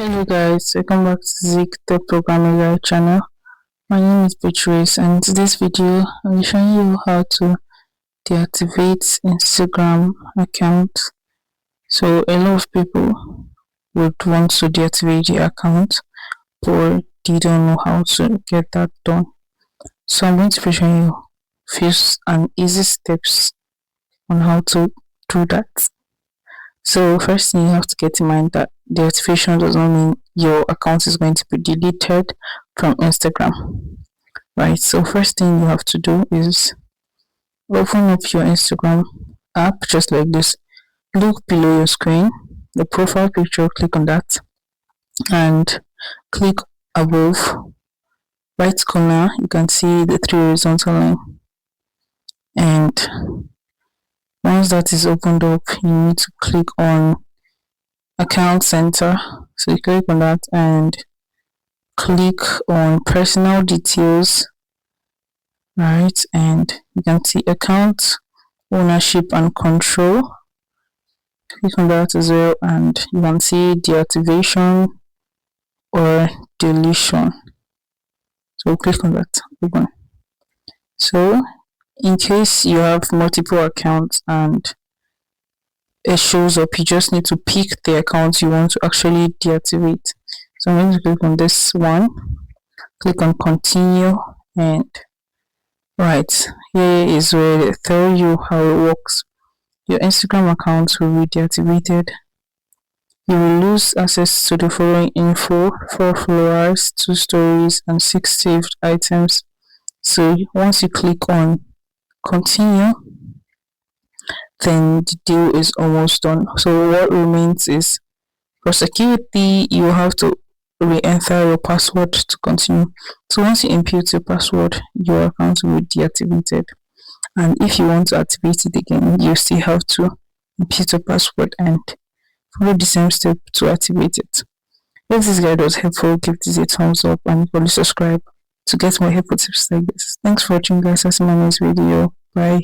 Hello guys, welcome back to Zik the Programming Guide channel. My name is Beatrice and in today's video I'll be showing you how to deactivate Instagram account. So a lot of people would want to deactivate the account but they don't know how to get that done. So I'm going to be showing you few and easy steps on how to do that. So first thing you have to get in mind that deactivation does not mean your account is going to be deleted from Instagram, right? So first thing you have to do is open up your Instagram app just like this. Look below your screen, the profile picture, click on that and click above right corner. You can see the three horizontal line, and once that is opened up, you need to click on account center. So you click on that and click on personal details, right? And you can see account ownership and control. Click on that as well, and you can see deactivation or deletion. So click on that. Open. So in case you have multiple accounts and it shows up, you just need to pick the account you want to actually deactivate. So I'm going to click on this one, click on continue, and right here is where they tell you how it works. Your Instagram account will be deactivated. You will lose access to the following info: 4 followers, 2 stories, and 6 saved items. So once you click on continue, then the deal is almost done. So what remains is for security, you have to re-enter your password to continue. So once you input your password, your account will be deactivated. And if you want to activate it again, you still have to input your password and follow the same step to activate it. If this guide was helpful, give this a thumbs up and probably subscribe to get more helpful tips like this. Thanks for watching guys. I'll see you in my next video. Bye.